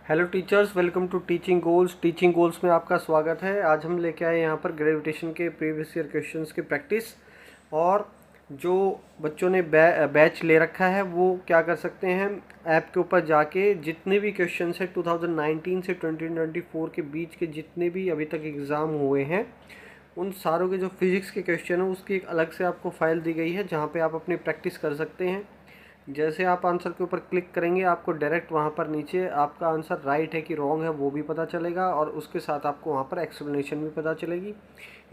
Hello teachers, welcome to teaching goals. Teaching goals में आपका स्वागत है। आज हम लेके आए यहाँ पर ग्रेविटेशन के प्रीवियस ईयर क्वेश्चंस की प्रैक्टिस। और जो बच्चों ने बैच ले रखा है वो क्या कर सकते हैं, ऐप के ऊपर जाके जितने भी क्वेश्चंस हैं 2019 से 2024 के बीच के जितने भी अभी तक एग्ज़ाम हुए हैं उन सारों के जो फिज़िक्स के क्वेश्चन हैं उसकी एक अलग से आपको फाइल दी गई है जहाँ पे आप अपनी प्रैक्टिस कर सकते हैं। जैसे आप आंसर के ऊपर क्लिक करेंगे आपको डायरेक्ट वहाँ पर नीचे आपका आंसर राइट है कि रॉन्ग है वो भी पता चलेगा, और उसके साथ आपको वहाँ पर एक्सप्लेनेशन भी पता चलेगी।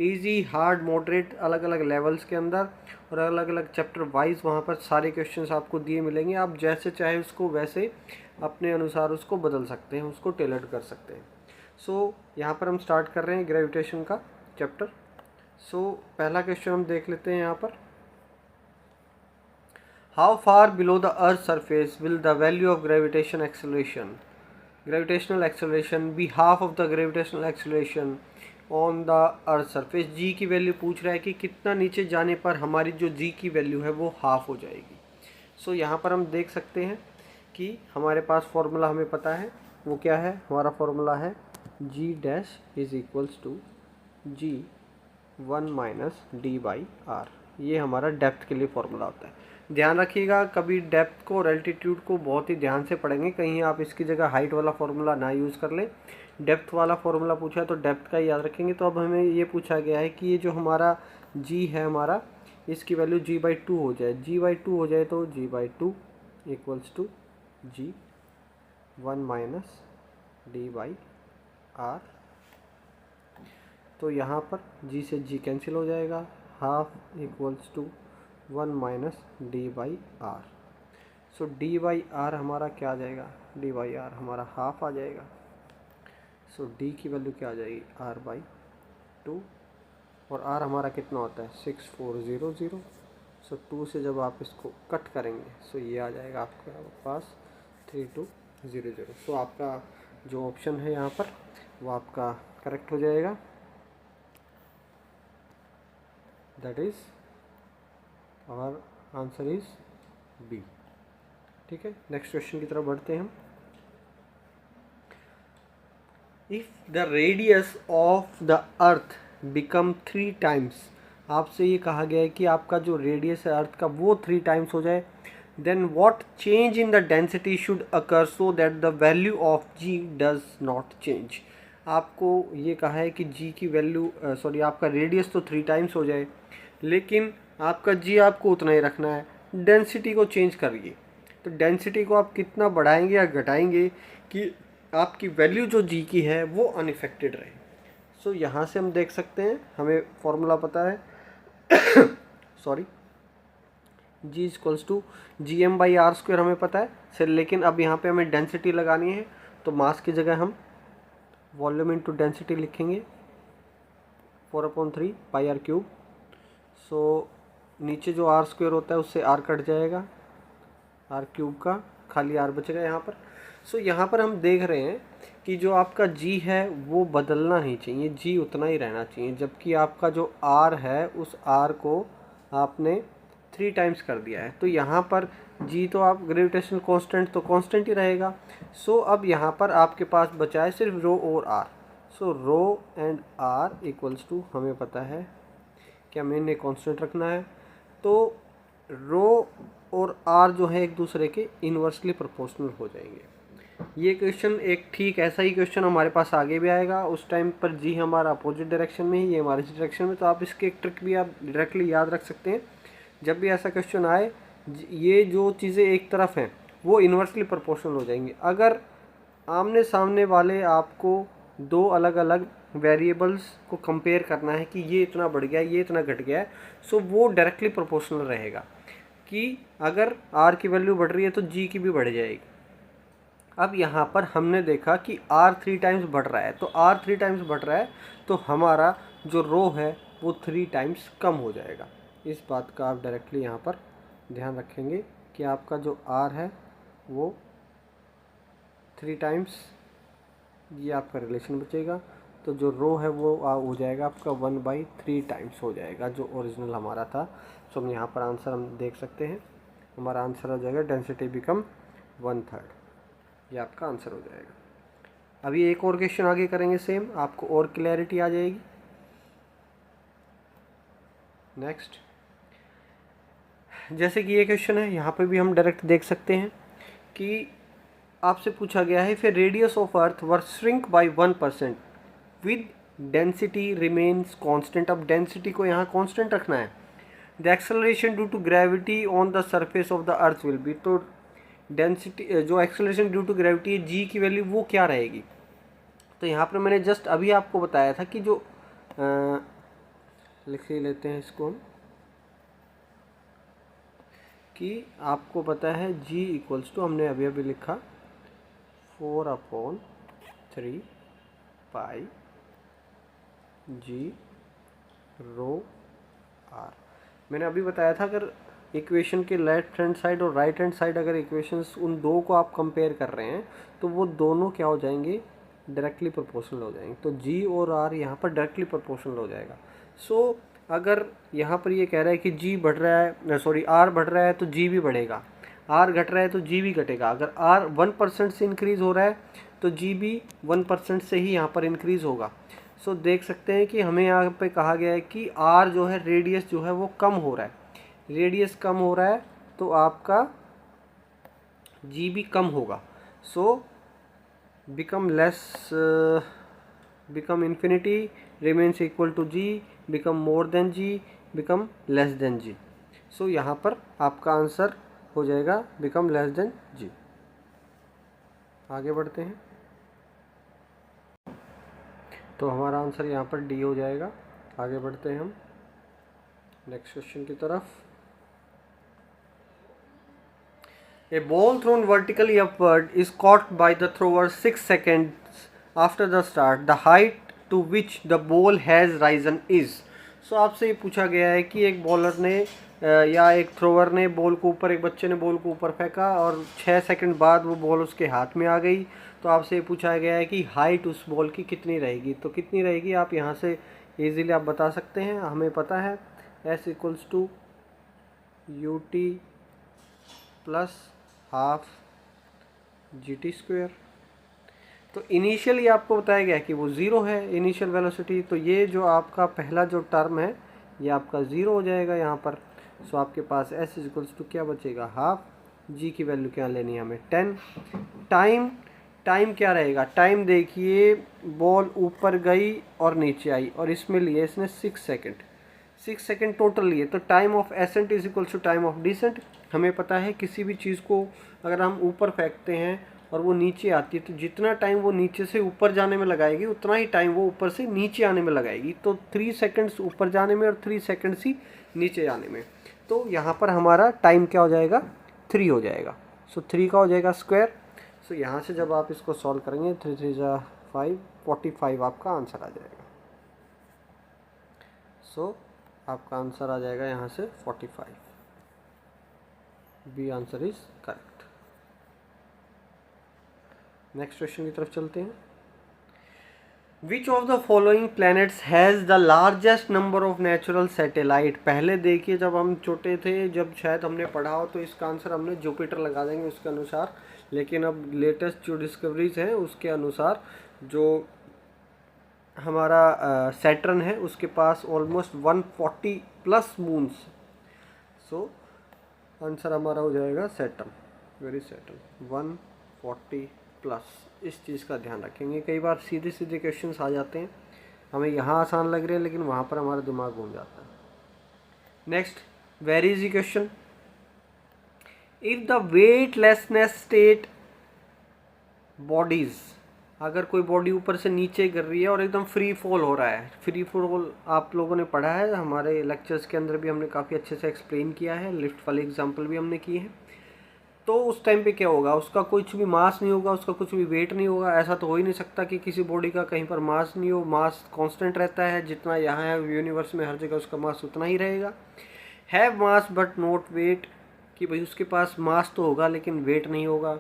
इजी, हार्ड, मॉडरेट, अलग अलग लेवल्स के अंदर और अलग अलग चैप्टर वाइज वहाँ पर सारे क्वेश्चंस आपको दिए मिलेंगे। आप जैसे चाहे उसको वैसे अपने अनुसार उसको बदल सकते हैं, उसको टेलर कर सकते हैं। सो यहाँ पर हम स्टार्ट कर रहे हैं ग्रेविटेशन का चैप्टर। सो पहला क्वेश्चन हम देख लेते हैं यहाँ पर। How far below the Earth's surface will the value of gravitational acceleration be half of the gravitational acceleration on the Earth's surface? G की वैल्यू पूछ रहा है कि कितना नीचे जाने पर हमारी जो G की वैल्यू है वो हाफ हो जाएगी। सो यहाँ पर हम देख सकते हैं कि हमारे पास फॉर्मूला हमें पता है। वो क्या है? हमारा फॉर्मूला है G dash is equals to G1 - d/r। ये हमारा डेप्थ के लिए फॉर्मूला होता है। ध्यान रखिएगा, कभी डेप्थ को और एल्टीट्यूड को बहुत ही ध्यान से पढ़ेंगे, कहीं आप इसकी जगह हाइट वाला फॉर्मूला ना यूज़ कर लें। डेप्थ वाला फॉर्मूला पूछा है तो डेप्थ का ही याद रखेंगे। तो अब हमें ये पूछा गया है कि ये जो हमारा जी है हमारा, इसकी वैल्यू G/2 हो जाए। G/2 हो जाए तो G/2 equals to G1 - d/r। तो यहाँ पर G से G कैंसिल हो जाएगा, half equals to 1 - d/r। So d/r हमारा क्या आ जाएगा? d/r हमारा हाफ आ जाएगा। सो d की वैल्यू क्या आ जाएगी? r/2। और r हमारा कितना होता है? 6400। सो 2 से जब आप इसको कट करेंगे सो ये आ जाएगा आपके पास 3200। सो आपका जो ऑप्शन है यहाँ पर वो आपका करेक्ट हो जाएगा। दैट इज़ और आंसर इज बी। ठीक है, नेक्स्ट क्वेश्चन की तरफ बढ़ते हैं हम। If the radius of the earth become 3 times, आपसे ये कहा गया है कि आपका जो रेडियस है अर्थ का वो 3 टाइम्स हो जाए, then what change in the density should occur so that the value of g does not change. आपको ये कहा है कि जी की वैल्यू आपका रेडियस तो 3 टाइम्स हो जाए लेकिन आपका जी आपको उतना ही रखना है, डेंसिटी को चेंज करिए। तो डेंसिटी को आप कितना बढ़ाएंगे या घटाएंगे कि आपकी वैल्यू जो जी की है वो अनइफेक्टेड रहे। सो यहाँ से हम देख सकते हैं, हमें फॉर्मूला पता है sorry G equals to Gm/r² हमें पता है सर, लेकिन अब यहाँ पे हमें डेंसिटी लगानी है तो मास की जगह हम वॉल्यूम इंटू डेंसिटी लिखेंगे 4/3 πr³। सो नीचे जो r² होता है उससे r कट जाएगा, r³ का खाली r बचेगा यहाँ पर। सो यहाँ पर हम देख रहे हैं कि जो आपका g है वो बदलना नहीं चाहिए, g उतना ही रहना चाहिए, जबकि आपका जो r है उस r को आपने 3 टाइम्स कर दिया है। तो यहाँ पर g तो आप ग्रेविटेशनल कांस्टेंट तो कांस्टेंट ही रहेगा। सो अब यहाँ पर आपके पास बचा है सिर्फ रो और r। So rho and r equals to, हमें पता है कि हमें इन्हें कांस्टेंट रखना है। तो रो और r जो है एक दूसरे के इन्वर्सली प्रोपोर्शनल हो जाएंगे। ये क्वेश्चन एक ठीक ऐसा ही क्वेश्चन हमारे पास आगे भी आएगा। उस टाइम पर जी हमारा अपोजिट डायरेक्शन में, ये हमारे डायरेक्शन में। तो आप इसके एक ट्रिक भी आप डायरेक्टली याद रख सकते हैं। जब भी ऐसा क्वेश्चन आए, ये जो चीज़ें एक तरफ हैं वो इन्वर्सली प्रोपोर्शनल हो जाएंगी। अगर आमने सामने वाले आपको दो अलग अलग वेरिएबल्स को कंपेयर करना है कि ये इतना बढ़ गया ये इतना घट गया है, सो वो डायरेक्टली प्रोपोर्शनल रहेगा कि अगर r की वैल्यू बढ़ रही है तो g की भी बढ़ जाएगी। अब यहाँ पर हमने देखा कि r 3 टाइम्स बढ़ रहा है, तो r 3 टाइम्स बढ़ रहा है तो हमारा जो रो है वो 3 टाइम्स कम हो जाएगा। इस बात का आप डायरेक्टली यहाँ पर ध्यान रखेंगे कि आपका जो r है वो 3 टाइम्स, ये आपका रिलेशन बचेगा। तो जो रो है वो हो जाएगा आपका 1/3 टाइम्स हो जाएगा जो ओरिजिनल हमारा था। सो हम यहाँ पर आंसर हम देख सकते हैं, हमारा आंसर हो जाएगा डेंसिटी बिकम 1/3। ये आपका आंसर हो जाएगा। अभी एक और क्वेश्चन आगे करेंगे सेम, आपको और क्लैरिटी आ जाएगी। नेक्स्ट, जैसे कि ये क्वेश्चन है, यहाँ पे भी हम डायरेक्ट देख सकते हैं कि आपसे पूछा गया है फिर radius of earth were shrink bye 1% with density remains constant. अब डेंसिटी को यहाँ कांस्टेंट रखना है। The acceleration due to gravity on the surface of the earth will be, तो डेंसिटी जो एक्सेलरेशन ड्यू टू ग्रेविटी है जी की वैल्यू वो क्या रहेगी। तो यहाँ पर मैंने जस्ट अभी आपको बताया था कि जो लिख ही लेते हैं इसको हम, कि आपको पता है g इक्वल्स टू, हमने अभी अभी लिखा 4/3 पाई g रो r। मैंने अभी बताया था अगर इक्वेशन के लेफ्ट हैंड साइड और राइट हैंड साइड अगर इक्वेशंस उन दो को आप कंपेयर कर रहे हैं तो वो दोनों क्या हो जाएंगे, डायरेक्टली प्रोपोर्शनल हो जाएंगे। तो g और r यहाँ पर डायरेक्टली प्रोपोर्शनल हो जाएगा। सो अगर यहाँ पर ये कह रहा है कि g बढ़ रहा है, सॉरी r बढ़ रहा है तो g भी बढ़ेगा, r घट रहा है तो g भी घटेगा। अगर r 1% से इंक्रीज़ हो रहा है तो g भी 1% से ही यहाँ पर इंक्रीज़ होगा। सो देख सकते हैं कि हमें यहाँ पे कहा गया है कि r जो है रेडियस जो है वो कम हो रहा है, रेडियस कम हो रहा है तो आपका g भी कम होगा। So become less, become infinity, remains equal to g, become more than g, become less than g। So यहाँ पर आपका आंसर हो जाएगा बिकम लेस देन g। आगे बढ़ते हैं, तो हमारा आंसर यहाँ पर डी हो जाएगा। आगे बढ़ते हैं हम नेक्स्ट क्वेश्चन की तरफ। A ball thrown vertically upward is caught by the thrower 6 seconds after the start. The height to which the ball has risen is. So आपसे ये पूछा गया है कि एक बॉलर ने या एक थ्रोवर ने बॉल को ऊपर, एक बच्चे ने बॉल को ऊपर फेंका और 6 सेकंड बाद वो बॉल उसके हाथ में आ गई। तो आपसे ये पूछा गया है कि हाइट उस बॉल की कितनी रहेगी। तो कितनी रहेगी आप यहाँ से इजीली आप बता सकते हैं। हमें पता है S equals to ut plus half GT²। तो इनिशियली आपको बताया गया कि वो ज़ीरो है इनिशियल वेलोसिटी, तो ये जो आपका पहला जो टर्म है ये आपका ज़ीरो हो जाएगा यहाँ पर। सो आपके पास S इक्वल्स टू क्या बचेगा, हाफ, G की वैल्यू क्या लेनी है हमें 10। टाइम क्या रहेगा, टाइम देखिए बॉल ऊपर गई और नीचे आई और इसमें लिए इसने 6 सेकेंड, 6 सेकेंड टोटल लिए। तो time of ascent is equals to time of descent. हमें पता है किसी भी चीज़ को अगर हम ऊपर फेंकते हैं और वो नीचे आती है तो जितना टाइम वो नीचे से ऊपर जाने में लगाएगी उतना ही टाइम वो ऊपर से नीचे आने में लगाएगी। तो 3 सेकेंड्स ऊपर जाने में और 3 सेकेंड्स ही नीचे आने में। तो यहाँ पर हमारा टाइम क्या हो जाएगा, 3 हो जाएगा। सो 3 का हो जाएगा स्क्वायर। सो यहाँ से जब आप इसको सॉल्व करेंगे 3 3 जा 5, 45 आपका आंसर आ जाएगा। सो आपका आंसर आ जाएगा यहाँ से 45। B answer is correct. Next question की तरफ चलते हैं। Which of the following planets has the largest number of natural satellite. पहले देखिए जब हम छोटे थे, जब शायद हमने पढ़ा हो तो इसका आंसर हमने जुपिटर लगा देंगे उसके अनुसार, लेकिन अब लेटेस्ट जो डिस्कवरीज हैं उसके अनुसार जो हमारा सैटर्न है उसके पास almost 140 plus moons. So answer हमारा हो जाएगा सैटर्न, वेरी सैटर्न 140 प्लस। इस चीज़ का ध्यान रखेंगे, कई बार सीधे सीधे क्वेश्चंस आ जाते हैं, हमें यहाँ आसान लग रहे हैं लेकिन वहाँ पर हमारा दिमाग घूम जाता है। Next, very easy question. If the weightlessness state bodies, अगर कोई बॉडी ऊपर से नीचे गिर रही है और एकदम फ्री फॉल हो रहा है, फ्री फॉल आप लोगों ने पढ़ा है, हमारे लेक्चर्स के अंदर भी हमने काफ़ी अच्छे से एक्सप्लेन किया है, लिफ्ट वाले एग्जांपल भी हमने किए हैं। तो उस टाइम पे क्या होगा, उसका कुछ भी मास नहीं होगा, उसका कुछ भी वेट नहीं होगा। ऐसा तो हो ही नहीं सकता कि किसी बॉडी का कहीं पर मास नहीं हो, मास कांस्टेंट रहता है, जितना यहाँ है यूनिवर्स में हर जगह उसका मास उतना ही रहेगा। Have mass but not weight, कि भाई उसके पास मास तो होगा लेकिन वेट नहीं होगा।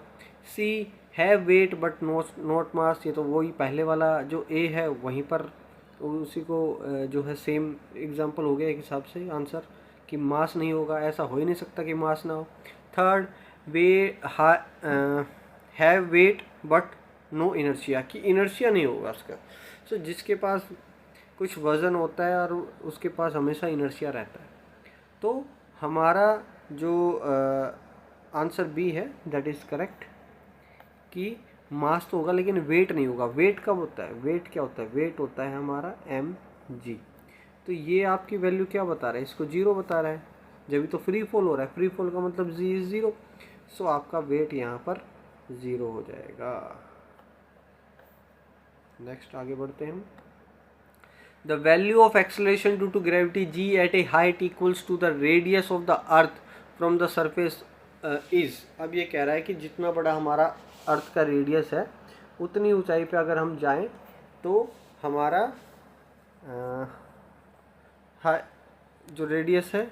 C have weight but not mass, ये तो वही पहले वाला जो ए है वहीं पर उसी को जो है सेम एग्जांपल हो गया एक हिसाब से आंसर, कि मास नहीं होगा, ऐसा हो ही नहीं सकता कि मास ना हो। Third, we have weight but no inertia, कि इनर्शिया नहीं होगा उसका। सो जिसके पास कुछ वज़न होता है और उसके पास हमेशा इनर्शिया रहता है। तो हमारा जो आंसर बी है दैट इज़ करेक्ट, कि मास तो होगा लेकिन वेट नहीं होगा। वेट कब होता है, वेट क्या होता है, वेट होता है हमारा mg। तो ये आपकी वैल्यू क्या बता रहा है, इसको 0 बता रहा है, जब तो फ्री फॉल हो रहा है, फ्री फॉल का मतलब g इज 0। सो आपका वेट यहाँ पर 0 हो जाएगा। नेक्स्ट आगे बढ़ते हैं। The value of acceleration due to gravity g at a height equals to the radius of the earth from the surface is. अब ये कह रहा है कि जितना बड़ा हमारा अर्थ का रेडियस है उतनी ऊंचाई पे अगर हम जाएं तो हमारा जो रेडियस है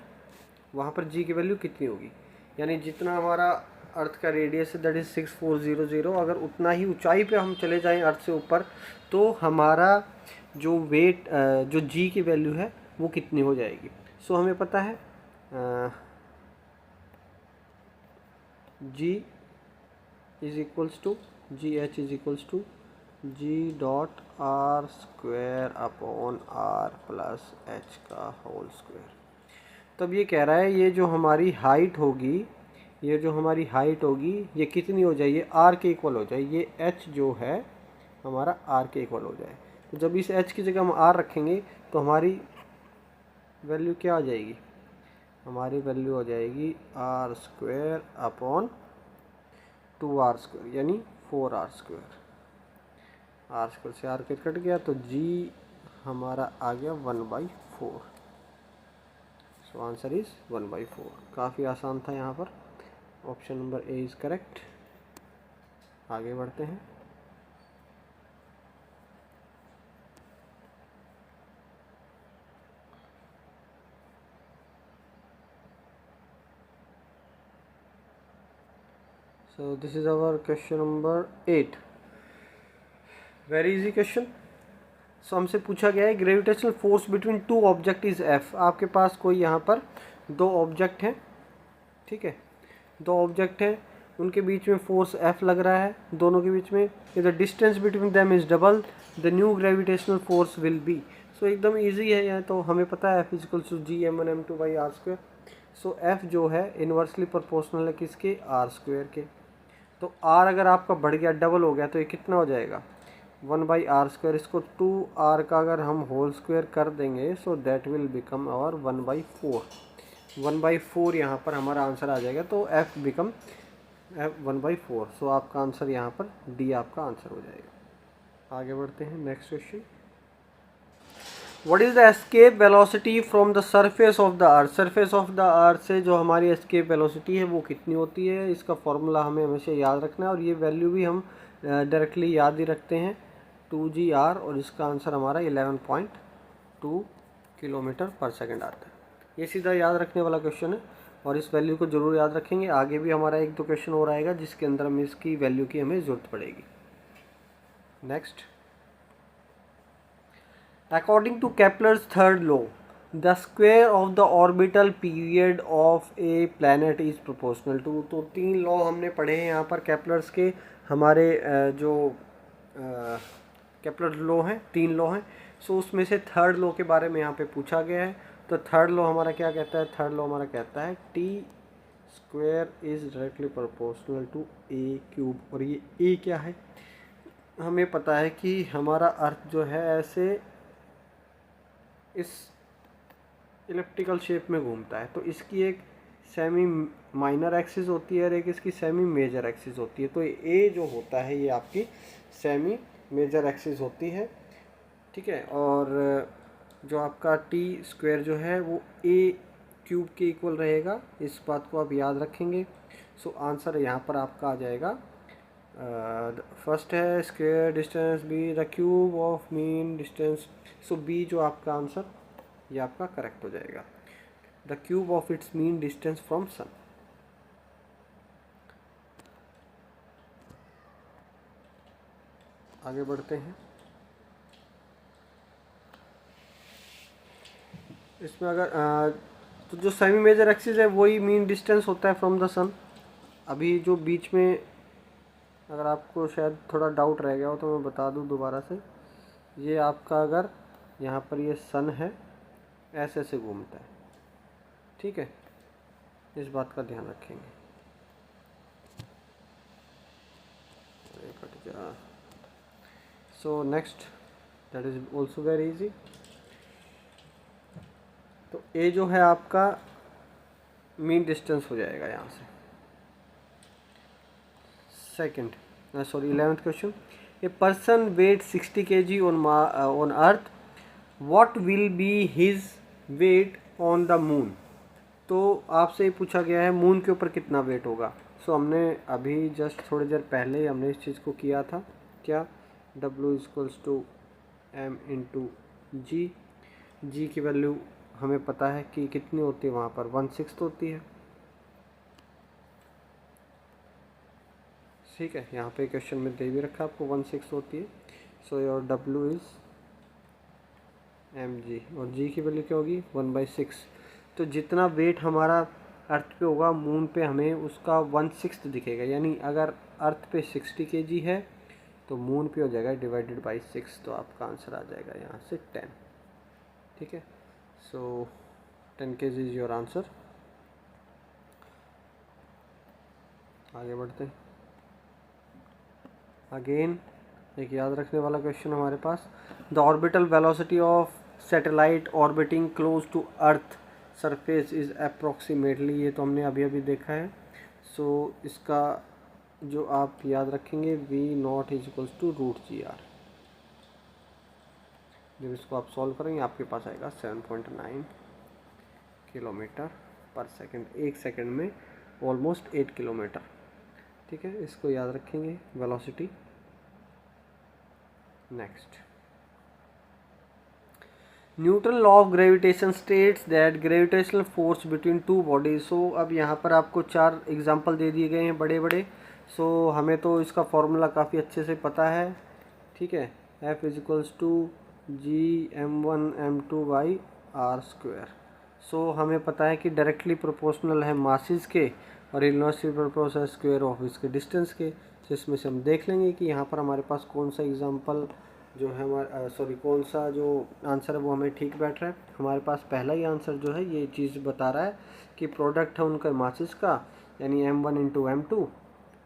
वहाँ पर g की वैल्यू कितनी होगी। यानी जितना हमारा अर्थ का रेडियस है दैट इज़ 6400, अगर उतना ही ऊंचाई पे हम चले जाएं अर्थ से ऊपर तो हमारा जो वेट जो g की वैल्यू है वो कितनी हो जाएगी। सो हमें पता है g is equals to GH is equals to g.r² upon r plus h का होल स्क्वायर। तब ये कह रहा है ये जो हमारी हाइट होगी, ये जो हमारी हाइट होगी ये कितनी हो जाए, ये r के इक्वल हो जाए, ये h जो है हमारा r के इक्वल हो जाए। तो जब इस h की जगह हम r रखेंगे तो हमारी वैल्यू क्या आ जाएगी, हमारी वैल्यू हो जाएगी r² अपॉन 2r², यानी 4r²। r² से r कट गया तो g हमारा आ गया 1/4। So answer is 1/4। काफ़ी आसान था यहाँ पर, option number A is correct. आगे बढ़ते हैं। So this is our question number 8, very easy question. So हमसे पूछा गया है gravitational force between two object is F। आपके पास कोई यहाँ पर दो ऑब्जेक्ट हैं, ठीक है, दो ऑब्जेक्ट हैं, उनके बीच में फोर्स F लग रहा है, दोनों के बीच में। The distance between them is double the new gravitational force will be. So एकदम इजी है यह, तो हमें पता है F is equals to Gm1m2/r²। So F जो है इन्वर्सली प्रोपोर्शनल है किसके, r² के। तो r अगर आपका बढ़ गया, डबल हो गया, तो ये कितना हो जाएगा 1/r²। इसको 2r का अगर हम होल स्क्वायर कर देंगे so that will become our 1/4। 1/4 यहाँ पर हमारा आंसर आ जाएगा। तो f बिकम 1/4। सो आपका आंसर यहाँ पर डी आपका आंसर हो जाएगा। आगे बढ़ते हैं। Next question, what is the escape velocity from the surface of the earth. Surface of the अर्थ से जो हमारी एस्केप वेलोसिटी है वो कितनी होती है, इसका फॉर्मूला हमें हमेशा याद रखना है, और ये वैल्यू भी हम डायरेक्टली याद ही रखते हैं 2gr, और इसका आंसर हमारा 11.2 किलोमीटर पर सेकंड आता है। ये सीधा याद रखने वाला क्वेश्चन है और इस वैल्यू को ज़रूर याद रखेंगे। आगे भी हमारा एक दो क्वेश्चन और आएगा जिसके अंदर हमें इसकी वैल्यू की हमें ज़रूरत पड़ेगी। Next, according to Kepler's third law, the square of the orbital period of a planet is proportional to। तो तीन लॉ हमने पढ़े हैं यहाँ पर केपलर्स के, हमारे जो केपलर लॉ हैं, तीन लॉ हैं। सो उसमें से थर्ड लॉ के बारे में यहाँ पे पूछा गया है। तो थर्ड लॉ हमारा क्या कहता है, थर्ड लॉ हमारा कहता है T² is directly proportional to a³। और ये a क्या है, हमें पता है कि हमारा अर्थ जो है ऐसे इस इलिप्टिकल शेप में घूमता है। तो इसकी एक सेमी माइनर एक्सिस होती है और एक इसकी सेमी मेजर एक्सिस होती है। तो ए जो होता है ये आपकी सेमी मेजर एक्सिस होती है, ठीक है। और जो आपका T² जो है वो a³ के इक्वल रहेगा, इस बात को आप याद रखेंगे। सो आंसर यहाँ पर आपका आ जाएगा, फर्स्ट है square distance be the cube of mean distance. So B जो आपका आंसर ये आपका करेक्ट हो जाएगा, the cube of its mean distance from sun. आगे बढ़ते हैं। इसमें अगर तो जो सेमी मेजर एक्सिस है वही मीन डिस्टेंस होता है फ्रॉम द सन। अभी जो बीच में अगर आपको शायद थोड़ा डाउट रह गया हो तो मैं बता दूं दोबारा से। ये आपका अगर यहाँ पर ये सन है, ऐसे ऐसे घूमता है, ठीक है, इस बात का ध्यान रखेंगे। कट जा। So next, that is also very easy. तो ए जो है आपका मीन डिस्टेंस हो जाएगा यहाँ से। Second, sorry 11th question, a person weight 60 kg on earth, what will be his weight on the moon. तो आपसे पूछा गया है मून के ऊपर कितना वेट होगा। सो हमने अभी जस्ट थोड़ी देर पहले हमने इस चीज़ को किया था, क्या, W = m × g। g की वैल्यू हमें पता है कि कितनी होती है, वहाँ पर 1/6 होती है, ठीक है। यहाँ पे क्वेश्चन में दे भी रखा आपको 1/6 होती है। So your W is mg और g की वैल्यू क्या होगी 1/6। तो जितना वेट हमारा अर्थ पे होगा मून पे हमें उसका 1/6 दिखेगा, यानी अगर अर्थ पे 60 kg है तो मून पे हो जाएगा /6, तो आपका आंसर आ जाएगा यहाँ से 10, ठीक है। सो 10 kg इज़ योर आंसर। आगे बढ़ते हैं। अगेन एक याद रखने वाला क्वेश्चन हमारे पास, the orbital velocity of satellite orbiting close to earth surface is approximately, ये तो हमने अभी अभी देखा है। सो इसका जो आप याद रखेंगे V0 = √GR। जब इसको आप सॉल्व करेंगे आपके पास आएगा 7.9 km/s, एक सेकेंड में ऑलमोस्ट 8 किलोमीटर, ठीक है। इसको याद रखेंगे velocity. Next, Newton law of gravitation states that gravitational force between two bodies. So अब यहाँ पर आपको 4 एग्जांपल दे दिए गए हैं बड़े बड़े। सो हमें तो इसका फॉर्मूला काफ़ी अच्छे से पता है, ठीक है। F = Gm1m2/r²। सो हमें पता है कि डायरेक्टली प्रोपोर्शनल है मासेस के और इनवर्सली प्रोपोर्शनल स्क्वायर ऑफ इसके डिस्टेंस के। तो इसमें से हम देख लेंगे कि यहाँ पर हमारे पास कौन सा एग्जांपल जो है हमारा कौन सा जो आंसर है वो हमें ठीक बैठ रहा है। हमारे पास पहला ही आंसर जो है ये चीज़ बता रहा है कि प्रोडक्ट है उनका मासेस का, यानी m1 × m2,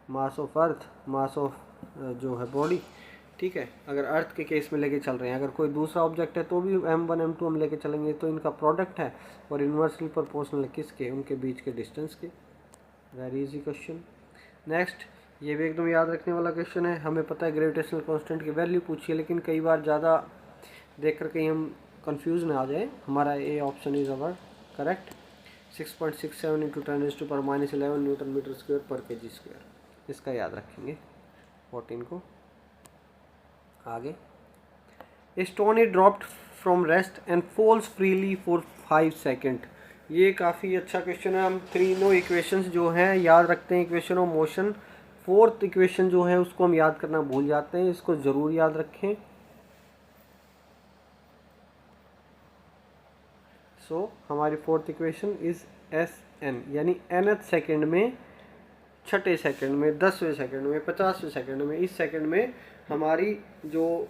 mass of earth, mass of जो है बॉडी, ठीक है। अगर अर्थ के केस में लेके चल रहे हैं, अगर कोई दूसरा ऑब्जेक्ट है तो भी m1 m2 हम लेके चलेंगे, तो इनका प्रोडक्ट है और इन्वर्सली प्रोपोर्शनल किसके, उनके बीच के डिस्टेंस के। Very easy question. नेक्स्ट, ये भी एकदम याद रखने वाला क्वेश्चन है। हमें पता है ग्रेविटेशनल कांस्टेंट की वैल्यू पूछी है, लेकिन कई बार ज़्यादा देख कर कहीं हम कंफ्यूज ना आ जाए। हमारा A option is our correct. 6.67 × 10⁻11 newton metre square per kg², इसका याद रखेंगे 14 को। आगे, a stone is dropped from rest and falls freely for 5 second. ये काफ़ी अच्छा क्वेश्चन है। हम तीनों इक्वेशंस जो हैं याद रखते हैं, equation of motion. Fourth equation जो है उसको हम याद करना भूल जाते हैं, इसको ज़रूर याद रखें। सो हमारी फोर्थ इक्वेशन इज़ SN, यानी nth सेकेंड में, छठे सेकंड में, 10वें सेकंड में, 50वें सेकंड में, इस सेकंड में हमारी जो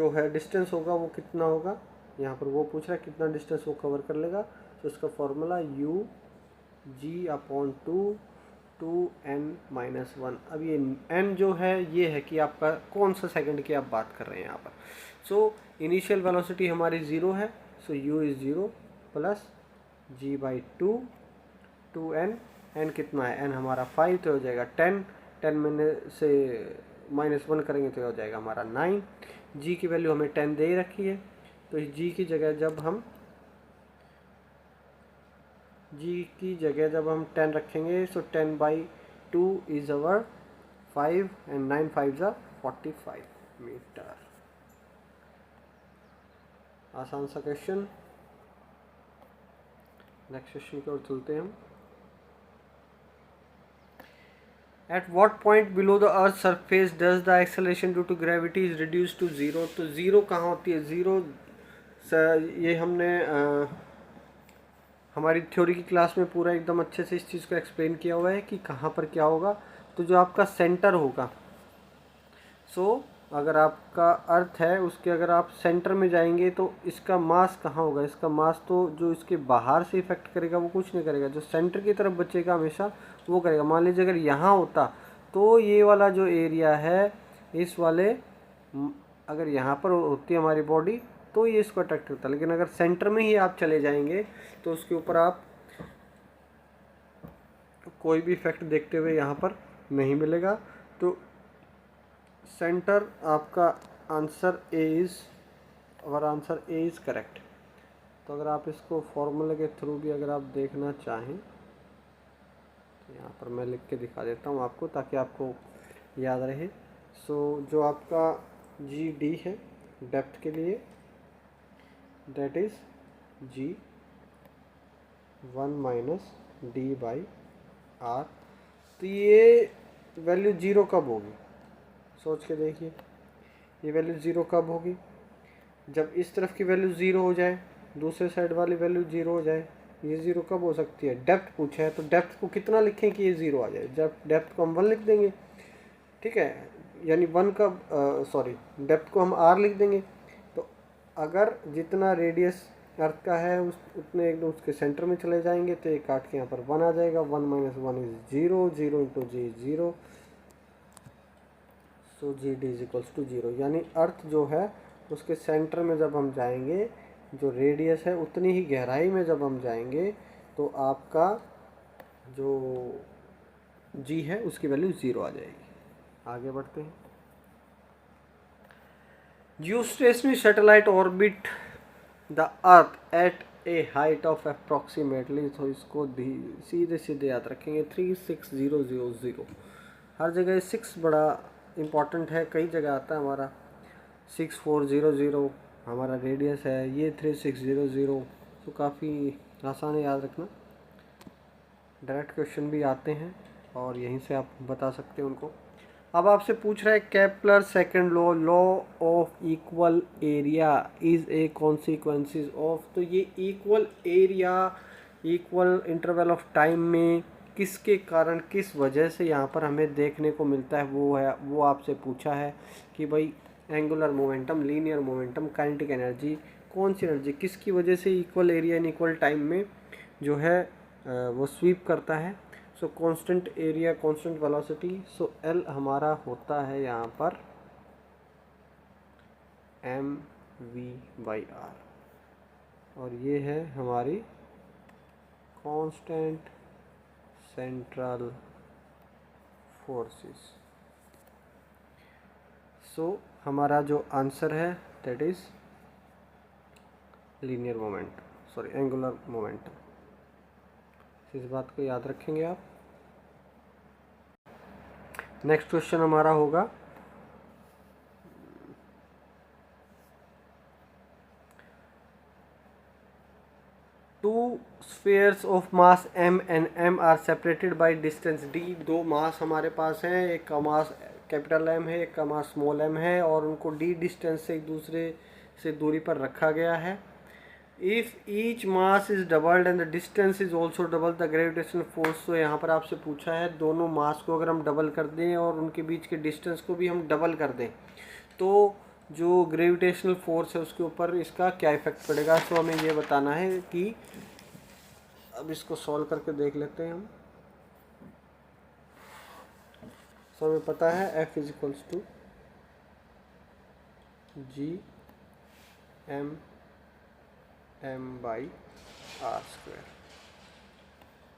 है डिस्टेंस होगा वो कितना होगा। यहाँ पर वो पूछ रहा है कितना डिस्टेंस वो कवर कर लेगा। तो इसका फॉर्मूला UG/2 2n-1। अब ये n जो है ये है कि आपका कौन सा सेकंड की आप बात कर रहे हैं यहाँ पर। सो इनिशियल वेलोसिटी हमारी 0 है, सो u is 0 + G/2 2n। n कितना है, n हमारा 5, तो हो जाएगा 10। 10 में से -1 करेंगे तो हो जाएगा हमारा 9। g की वैल्यू हमें 10 दे ही रखी है, तो इस g की जगह जब हम 10 रखेंगे, सो 10/2 इज़ अवर 5 एंड 9 5 ज़ा 45 मीटर। आसान सा क्वेश्चन। नेक्स्ट क्वेश्चन की ओर चलते हैं हम। At what point below the earth surface does the acceleration due to gravity is reduced to 0? तो 0 कहाँ होती है, 0 ये हमने हमारी थ्योरी की क्लास में पूरा एकदम अच्छे से इस चीज़ को एक्सप्लेन किया हुआ है कि कहाँ पर क्या होगा। तो जो आपका सेंटर होगा, सो अगर आपका अर्थ है उसके अगर आप सेंटर में जाएंगे तो इसका मास कहाँ होगा, इसका मास तो जो इसके बाहर से इफेक्ट करेगा वो कुछ नहीं करेगा, जो सेंटर की तरफ बचेगा हमेशा वो करेगा। मान लीजिए अगर यहाँ होता तो ये वाला जो एरिया है इस वाले अगर यहाँ पर होती है हमारी बॉडी तो ये इसको अट्रैक्ट करता है, लेकिन अगर सेंटर में ही आप चले जाएंगे तो उसके ऊपर आप कोई भी इफेक्ट देखते हुए यहाँ पर नहीं मिलेगा। तो सेंटर आपका आंसर ए इज़, और आंसर ए इज़ करेक्ट। तो अगर आप इसको फॉर्मूले के थ्रू भी अगर आप देखना चाहें तो यहाँ पर मैं लिख के दिखा देता हूँ आपको ताकि आपको याद रहे। सो जो आपका जी डी है डेप्थ के लिए, that is g 1 minus d by r. तो ये वैल्यू ज़ीरो कब होगी, सोच के देखिए, ये वैल्यू ज़ीरो कब होगी, जब इस तरफ की वैल्यू ज़ीरो हो जाए, दूसरे साइड वाली वैल्यू ज़ीरो हो जाए। ये ज़ीरो कब हो सकती है, डेप्थ पूछा है तो डेप्थ को कितना लिखें कि ये ज़ीरो आ जाए, जब डेप्थ को हम 1 लिख देंगे, ठीक है, यानी 1 का सॉरी डेप्थ को हम आर लिख देंगे। तो अगर जितना रेडियस अर्थ का है उतने एकदम उसके सेंटर में चले जाएंगे तो ये काट के यहाँ पर 1 आ जाएगा। 1 minus 1 is 0, 0 into g 0, so g d is equals to 0। यानी अर्थ जो है उसके सेंटर में जब हम जाएंगे, जो रेडियस है उतनी ही गहराई में जब हम जाएंगे तो आपका जो जी है उसकी वैल्यू 0 आ जाएगी। आगे बढ़ते हैं। Geostationary satellite orbit the earth at a height of approximately, तो इसको सीधे सीधे याद रखेंगे 36000। हर जगह 6 बड़ा इम्पॉर्टेंट है, कई जगह आता है हमारा 6400 हमारा रेडियस है, ये 3600, तो काफ़ी आसान है याद रखना। डायरेक्ट क्वेश्चन भी आते हैं और यहीं से आप बता सकते हैं उनको। अब आपसे पूछ रहा है Kepler second law, law of equal area is a consequences of. तो ये equal area equal interval of time में किसके कारण, किस वजह से यहाँ पर हमें देखने को मिलता है, वो आपसे पूछा है कि भाई angular momentum, linear momentum, kinetic energy, कौन सी एनर्जी किसकी वजह से equal area in equal time में जो है वो स्वीप करता है। So constant area constant velocity, so L हमारा होता है यहाँ पर एम वी बाई आर, और ये है हमारी कांस्टेंट सेंट्रल फोर्सेस। सो हमारा जो आंसर है that is linear moment, sorry angular momentum. इस बात को याद रखेंगे आप। नेक्स्ट क्वेश्चन हमारा होगा two spheres of mass m and m are separated by distance d। दो मास हमारे पास हैं, एक का मास कैपिटल M है, एक का मास स्मॉल m है, और उनको d डिस्टेंस से एक दूसरे से दूरी पर रखा गया है। If each mass is doubled and the distance is also double the gravitational force. तो यहाँ पर आपसे पूछा है दोनों मास को अगर हम डबल कर दें और उनके बीच के डिस्टेंस को भी हम डबल कर दें तो जो ग्रेविटेशनल फोर्स है उसके ऊपर इसका क्या इफेक्ट पड़ेगा। तो हमें ये बताना है कि अब इसको सॉल्व करके देख लेते हैं हम। सो हमें पता है F is equals to G M by are square.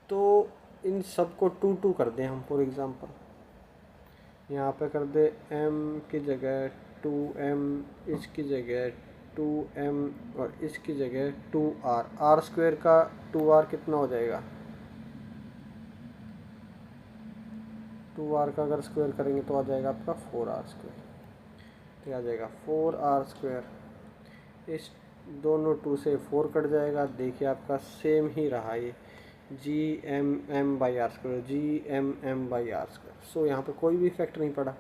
तो इन सब को 2 कर दें हम। फॉर एग्ज़ाम्पल यहाँ पे कर दे m की जगह 2m, इसकी जगह 2m और इसकी जगह 2r। आर स्क्वायर का 2r कितना हो जाएगा, 2r का अगर स्क्वायर करेंगे तो आ जाएगा आपका 4r स्क्वायर। तो आ जाएगा 4r स्क्वायर। इस दोनों 2 से 4 कट जाएगा, देखिए आपका सेम ही रहा ये G M by are square, G M by are square. So यहाँ पे कोई भी इफेक्ट नहीं पड़ा,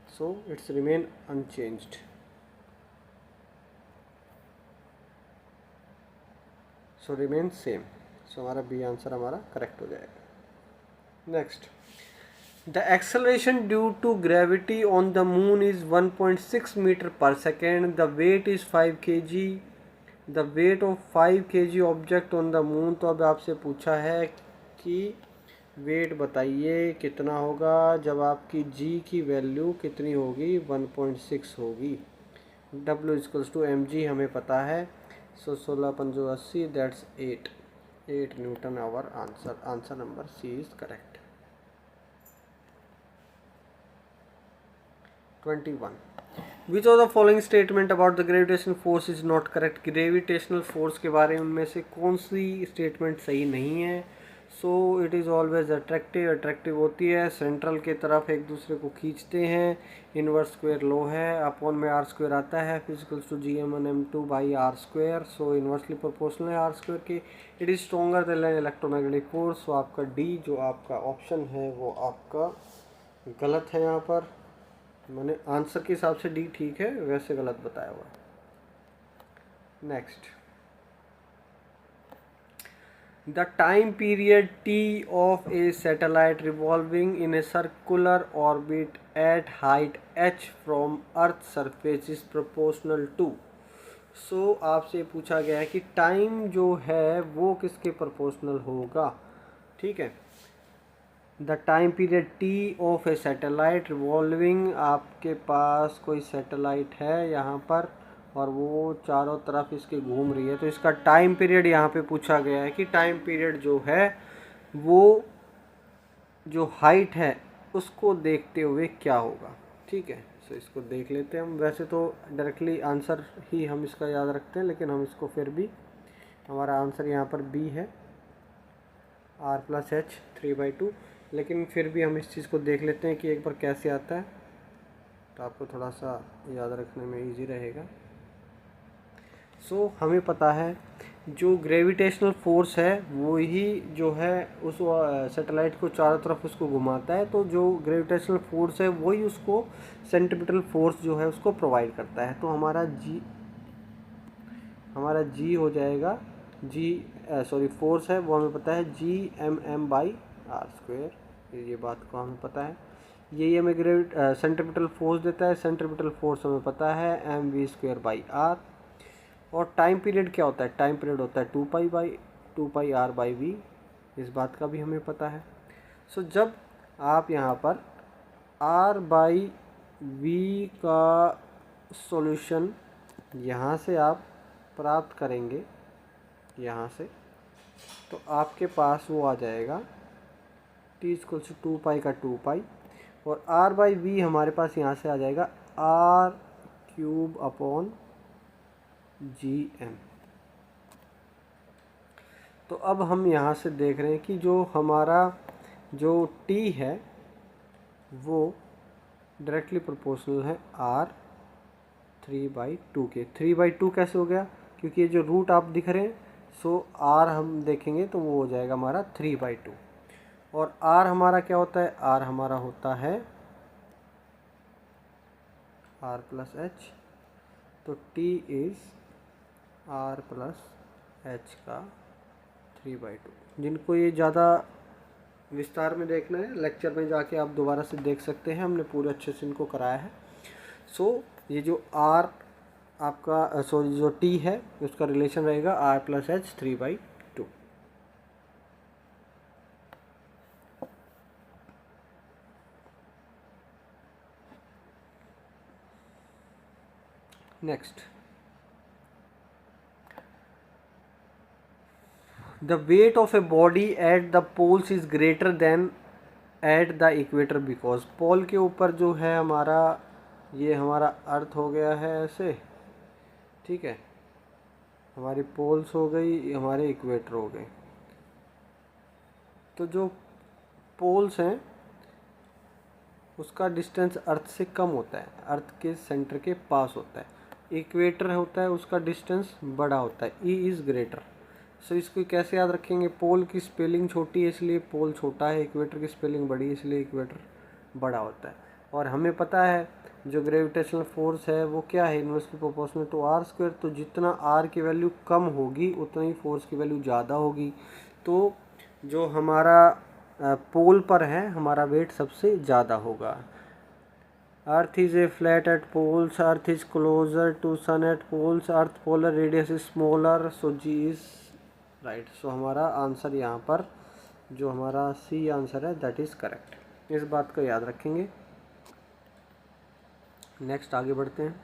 so it's remain unchanged. So remain same. So हमारा बी आंसर हमारा करेक्ट हो जाएगा। Next, The acceleration due to gravity on the moon is 1.6 meter per second. The weight is 5 kg. The weight of 5 kg object on the moon. तो अब आपसे पूछा है कि वेट बताइए कितना होगा जब आपकी g की वैल्यू कितनी होगी, 1.6 होगी. W इक्वल्स टू mg हमें पता है. So 16×5 that's 8 newton our answer. Answer number C is correct. 21. Which of the following statement about the gravitational force is not correct? Gravitational force के बारे में से कौन सी स्टेटमेंट सही नहीं है? So it is always attractive. Attractive होती है, सेंट्रल के तरफ एक दूसरे को खींचते हैं. इनवर्स स्क्वायर लो है, अपॉन में आर स्क्वायर आता है, physicals to GM1m2 by are square. So inversely proportional है आर स्क्वायर के. It is stronger than electromagnetic force. So आपका डी जो आपका ऑप्शन है वो आपका गलत है. यहाँ पर मैंने आंसर के हिसाब से डी ठीक है, वैसे गलत बताया हुआ है. Next, the time period T of a satellite revolving in a circular orbit at height h from earth surface is proportional to. So आपसे पूछा गया है कि टाइम जो है वो किसके प्रोपोर्शनल होगा. ठीक है, the time period T of a satellite revolving. आपके पास कोई सैटेलाइट है यहाँ पर और वो चारों तरफ इसके घूम रही है, तो इसका टाइम पीरियड यहाँ पे पूछा गया है कि टाइम पीरियड जो है वो जो हाइट है उसको देखते हुए क्या होगा. ठीक है, सो इसको देख लेते हैं हम. वैसे तो डायरेक्टली आंसर ही हम इसका याद रखते हैं, लेकिन हम इसको फिर भी, हमारा आंसर यहाँ पर बी है, r+h 3/2. लेकिन फिर भी हम इस चीज़ को देख लेते हैं कि एक बार कैसे आता है, तो आपको थोड़ा सा याद रखने में इजी रहेगा. सो हमें पता है जो ग्रेविटेशनल फोर्स है वो ही जो है उस सैटेलाइट को चारों तरफ उसको घुमाता है. तो जो ग्रेविटेशनल फोर्स है वही उसको सेंट्रीपिटल फोर्स जो है उसको प्रोवाइड करता है. तो हमारा जी हो जाएगा, फोर्स है वो हमें पता है Gmm/r². ये बात को हमें पता है. यही हमें सेंट्रीपिटल फोर्स देता है. सेंट्रीपिटल फोर्स हमें पता है mv²/r. और टाइम पीरियड क्या होता है? टाइम पीरियड होता है 2πr/v. इस बात का भी हमें पता है. सो जब आप यहाँ पर r/v का सॉल्यूशन यहाँ से आप प्राप्त करेंगे यहाँ से, तो आपके पास वो आ जाएगा t=2π का 2π, और r/v हमारे पास यहाँ से आ जाएगा r³/gm. तो अब हम यहाँ से देख रहे हैं कि जो हमारा जो t है वो डायरेक्टली प्रोपोर्शनल है r3/2 के. 3/2 कैसे हो गया? क्योंकि ये जो रूट आप दिख रहे हैं, सो r हम देखेंगे तो वो हो जाएगा हमारा 3/2. और r हमारा क्या होता है? r हमारा होता है r+h. तो t इज़ r+h का 3/2. जिनको ये ज़्यादा विस्तार में देखना है, लेक्चर में जाके आप दोबारा से देख सकते हैं, हमने पूरे अच्छे से इनको कराया है. सो ये जो r आपका जो t है उसका रिलेशन रहेगा r+h 3/2. Next, the weight of a body at the poles is greater than at the equator because. Pole के ऊपर जो है हमारा, ये हमारा अर्थ हो गया है ऐसे. ठीक है, हमारी पोल्स हो गई, हमारे इक्वेटर हो गए. तो जो पोल्स हैं उसका डिस्टेंस अर्थ से कम होता है, अर्थ के सेंटर के पास होता है. इक्वेटर होता है उसका डिस्टेंस बड़ा होता है, ई इज़ ग्रेटर. सो इसको कैसे याद रखेंगे? पोल की स्पेलिंग छोटी है इसलिए पोल छोटा है, इक्वेटर की स्पेलिंग बड़ी है इसलिए इक्वेटर बड़ा होता है. और हमें पता है जो ग्रेविटेशनल फोर्स है वो क्या है? Inversely proportional to r². तो जितना r की वैल्यू कम होगी उतना ही फोर्स की वैल्यू ज़्यादा होगी. तो जो हमारा पोल पर है हमारा वेट सबसे ज़्यादा होगा। Earth is a flat at poles, earth is closer to sun at poles, earth polar radius is smaller, so G is right. So हमारा आंसर यहाँ पर जो हमारा सी आंसर है दैट इज़ करेक्ट। इस बात को याद रखेंगे। नेक्स्ट आगे बढ़ते हैं।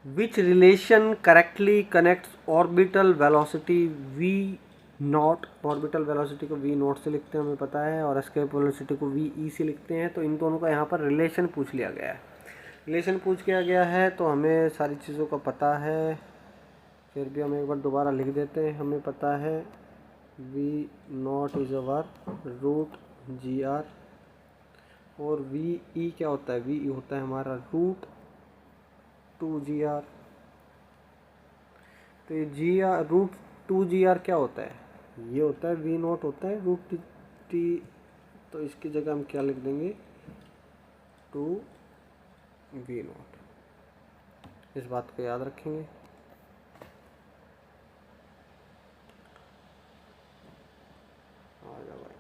Which relation correctly connects orbital velocity V not, orbital velocity को वी नॉट से लिखते हैं हमें पता है, और एस्केप वेलोसिटी को वी ई से लिखते हैं। तो इन दोनों का यहाँ पर रिलेशन पूछ लिया गया है। रिलेशन पूछ लिया गया है तो हमें सारी चीज़ों का पता है, फिर भी हम एक बार दोबारा लिख देते हैं। हमें पता है v naught is our root g r, और वी ई क्या होता है, वी ई होता है हमारा रूट 2GR। तो ये जी आर रूट 2GR क्या होता है, ये होता है वी नॉट होता है रूट टी। तो इसकी जगह हम क्या लिख देंगे 2V नॉट। इस बात को याद रखेंगे। आ जाओ भाई,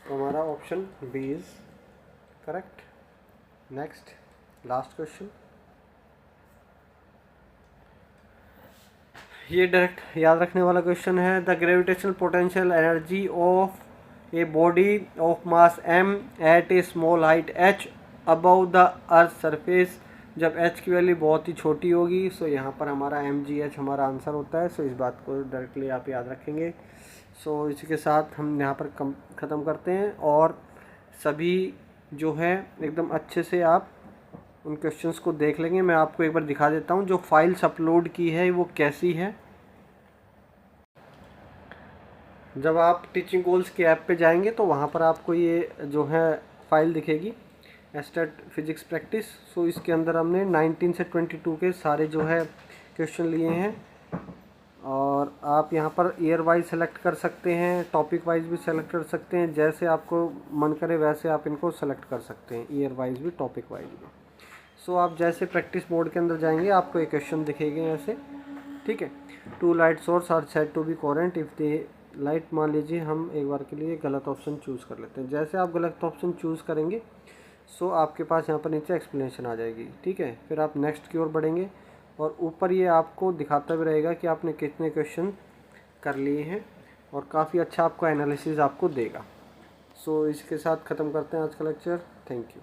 तो हमारा option B is correct. Next last question, ये डायरेक्ट याद रखने वाला क्वेश्चन है। The gravitational potential energy of a body of mass m at a small height h above the earth surface, जब h की वैल्यू बहुत ही छोटी होगी। सो यहाँ पर हमारा mgh हमारा आंसर होता है। सो इस बात को डायरेक्टली आप याद रखेंगे। सो इसी के साथ हम यहाँ पर ख़त्म करते हैं, और सभी जो है एकदम अच्छे से आप उन क्वेश्चंस को देख लेंगे। मैं आपको एक बार दिखा देता हूँ जो फाइल्स अपलोड की है वो कैसी है। जब आप टीचिंग गोल्स के ऐप पे जाएंगे तो वहाँ पर आपको ये जो है फाइल दिखेगी, एस्टेट फिजिक्स प्रैक्टिस। सो इसके अंदर हमने 19 से 22 के सारे जो है क्वेश्चन लिए हैं, और आप यहाँ पर ईयर वाइज सेलेक्ट कर सकते हैं, टॉपिक वाइज भी सेलेक्ट कर सकते हैं, जैसे आपको मन करे वैसे आप इनको सेलेक्ट कर सकते हैं, ईयर वाइज भी टॉपिक वाइज भी। सो आप जैसे प्रैक्टिस मोड के अंदर जाएंगे आपको एक क्वेश्चन दिखेंगे ऐसे, ठीक है। 2 light source are said to be coherent if they light, मान लीजिए हम एक बार के लिए गलत ऑप्शन चूज़ कर लेते हैं। जैसे आप गलत ऑप्शन चूज़ करेंगे सो आपके पास यहाँ पर नीचे एक्सप्लेनेशन आ जाएगी, ठीक है। फिर आप नेक्स्ट की ओर बढ़ेंगे और ऊपर ये आपको दिखाता भी रहेगा कि आपने कितने क्वेश्चन कर लिए हैं, और काफ़ी अच्छा आपको एनालिसिस आपको देगा। सो इसके साथ ख़त्म करते हैं आज का लेक्चर। Thank you.